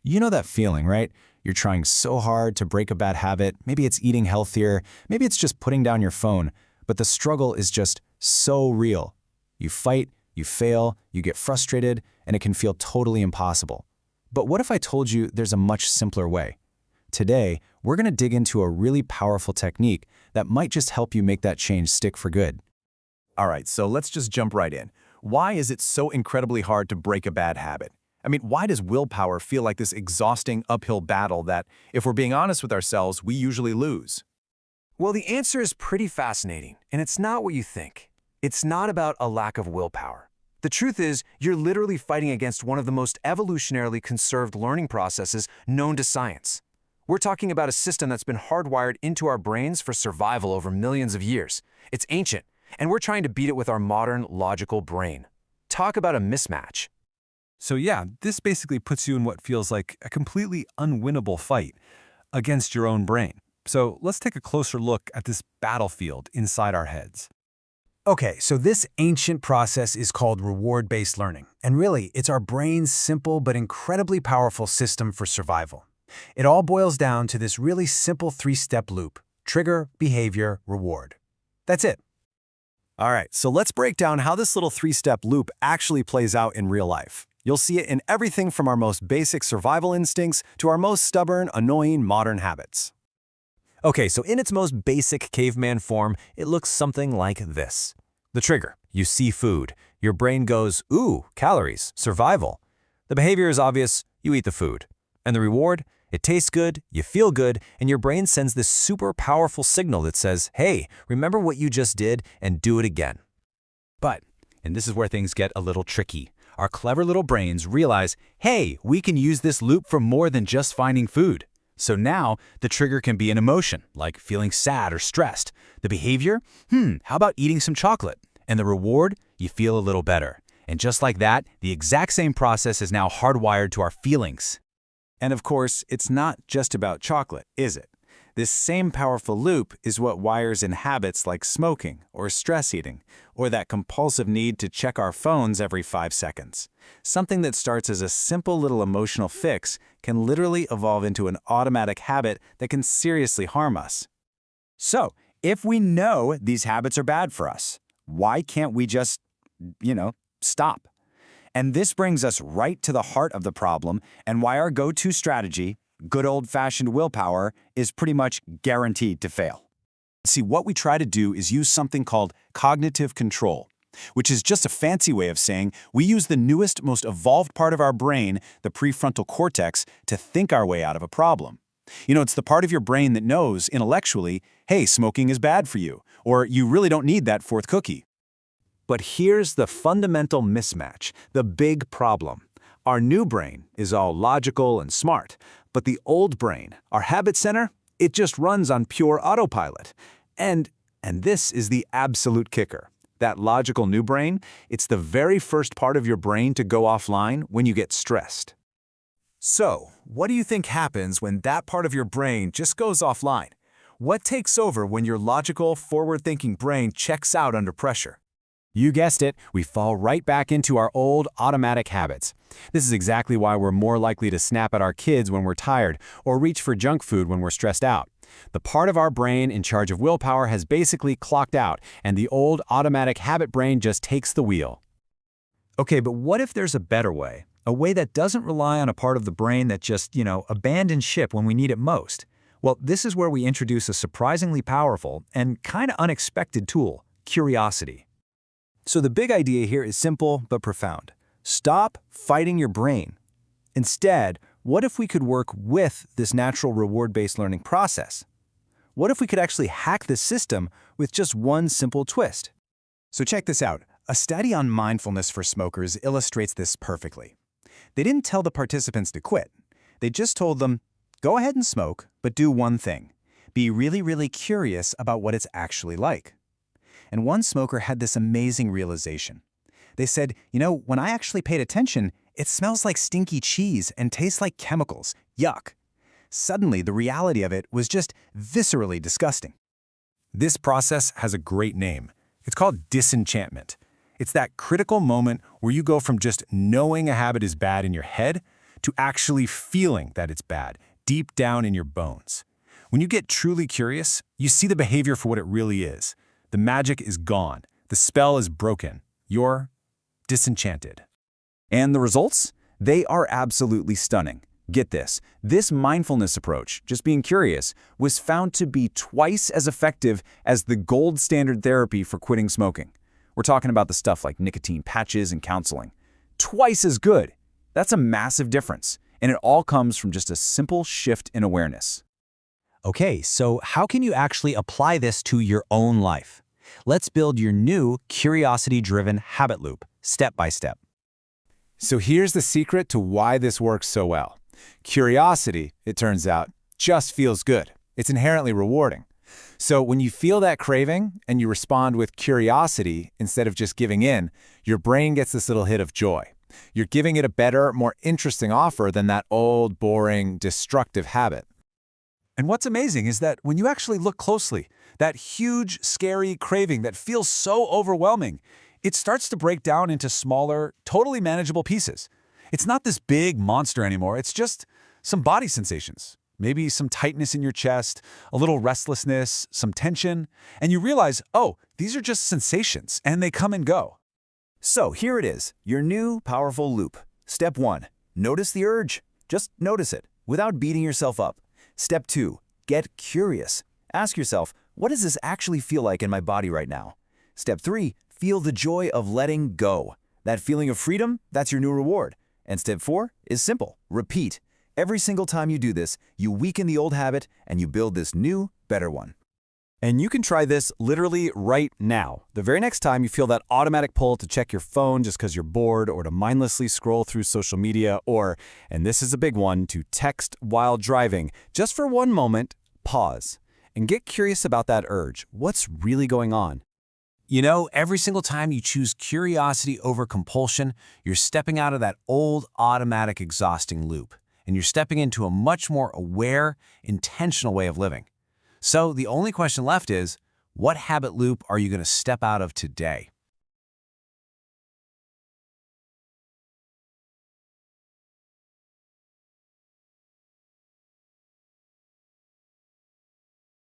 You know that feeling, right? You're trying so hard to break a bad habit. Maybe it's eating healthier. Maybe it's just putting down your phone. But the struggle is just so real. You fight, you fail, you get frustrated, and it can feel totally impossible. But what if I told you there's a much simpler way? Today, we're going to dig into a really powerful technique that might just help you make that change stick for good. All right, so let's just jump right in. Why is it so incredibly hard to break a bad habit? I mean, why does willpower feel like this exhausting uphill battle that, if we're being honest with ourselves, we usually lose? Well, the answer is pretty fascinating, and it's not what you think. It's not about a lack of willpower. The truth is, you're literally fighting against one of the most evolutionarily conserved learning processes known to science. We're talking about a system that's been hardwired into our brains for survival over millions of years. It's ancient, and we're trying to beat it with our modern, logical brain. Talk about a mismatch. So yeah, this basically puts you in what feels like a completely unwinnable fight against your own brain. So let's take a closer look at this battlefield inside our heads. Okay, so this ancient process is called reward-based learning, and really, it's our brain's simple but incredibly powerful system for survival. It all boils down to this really simple three-step loop: trigger, behavior, reward. That's it. All right, so let's break down how this little three-step loop actually plays out in real life. You'll see it in everything from our most basic survival instincts to our most stubborn, annoying modern habits. Okay, so in its most basic caveman form, it looks something like this. The trigger. You see food. Your brain goes, ooh, calories, survival. The behavior is obvious. You eat the food. And the reward? It tastes good, you feel good, and your brain sends this super powerful signal that says, hey, remember what you just did and do it again. But, and this is where things get a little tricky, our clever little brains realize, hey, we can use this loop for more than just finding food. So now, the trigger can be an emotion, like feeling sad or stressed. The behavior? How about eating some chocolate? And the reward? You feel a little better. And just like that, the exact same process is now hardwired to our feelings. And of course, it's not just about chocolate, is it? This same powerful loop is what wires in habits like smoking or stress eating, or that compulsive need to check our phones every 5 seconds. Something that starts as a simple little emotional fix can literally evolve into an automatic habit that can seriously harm us. So, if we know these habits are bad for us, why can't we just, stop? And this brings us right to the heart of the problem and why our go-to strategy, good old-fashioned willpower, is pretty much guaranteed to fail. See, what we try to do is use something called cognitive control, which is just a fancy way of saying we use the newest, most evolved part of our brain, the prefrontal cortex, to think our way out of a problem. It's the part of your brain that knows, intellectually, hey, smoking is bad for you, or you really don't need that fourth cookie. But here's the fundamental mismatch, the big problem. Our new brain is all logical and smart, but the old brain, our habit center, it just runs on pure autopilot. And this is the absolute kicker. That logical new brain, it's the very first part of your brain to go offline when you get stressed. So, what do you think happens when that part of your brain just goes offline? What takes over when your logical, forward-thinking brain checks out under pressure? You guessed it, we fall right back into our old automatic habits. This is exactly why we're more likely to snap at our kids when we're tired or reach for junk food when we're stressed out. The part of our brain in charge of willpower has basically clocked out, and the old automatic habit brain just takes the wheel. Okay, but what if there's a better way? A way that doesn't rely on a part of the brain that just, abandons ship when we need it most? Well, this is where we introduce a surprisingly powerful and kind of unexpected tool, curiosity. So the big idea here is simple but profound. Stop fighting your brain. Instead, what if we could work with this natural reward-based learning process? What if we could actually hack the system with just one simple twist? So check this out. A study on mindfulness for smokers illustrates this perfectly. They didn't tell the participants to quit. They just told them, go ahead and smoke, but do one thing. Be really, really curious about what it's actually like. And one smoker had this amazing realization. They said, when I actually paid attention, it smells like stinky cheese and tastes like chemicals. Yuck. Suddenly, the reality of it was just viscerally disgusting. This process has a great name. It's called disenchantment. It's that critical moment where you go from just knowing a habit is bad in your head to actually feeling that it's bad, deep down in your bones. When you get truly curious, you see the behavior for what it really is. The magic is gone. The spell is broken. You're disenchanted. And the results? They are absolutely stunning. Get this, this mindfulness approach, just being curious, was found to be twice as effective as the gold standard therapy for quitting smoking. We're talking about the stuff like nicotine patches and counseling. Twice as good. That's a massive difference, and it all comes from just a simple shift in awareness. Okay, so how can you actually apply this to your own life? Let's build your new curiosity-driven habit loop, step by step. So here's the secret to why this works so well. Curiosity, it turns out, just feels good. It's inherently rewarding. So when you feel that craving and you respond with curiosity instead of just giving in, your brain gets this little hit of joy. You're giving it a better, more interesting offer than that old, boring, destructive habit. And what's amazing is that when you actually look closely, that huge, scary craving that feels so overwhelming, it starts to break down into smaller, totally manageable pieces. It's not this big monster anymore, it's just some body sensations. Maybe some tightness in your chest, a little restlessness, some tension, and you realize, oh, these are just sensations, and they come and go. So here it is, your new powerful loop. Step 1, notice the urge. Just notice it, without beating yourself up. Step 2, get curious. Ask yourself, what does this actually feel like in my body right now? Step 3, feel the joy of letting go. That feeling of freedom, that's your new reward. And step 4 is simple, repeat. Every single time you do this, you weaken the old habit and you build this new, better one. And you can try this literally right now. The very next time you feel that automatic pull to check your phone just because you're bored, or to mindlessly scroll through social media, or, and this is a big one, to text while driving, just for one moment, pause and get curious about that urge. What's really going on? You know, every single time you choose curiosity over compulsion, you're stepping out of that old automatic exhausting loop, and you're stepping into a much more aware, intentional way of living. So the only question left is, what habit loop are you going to step out of today?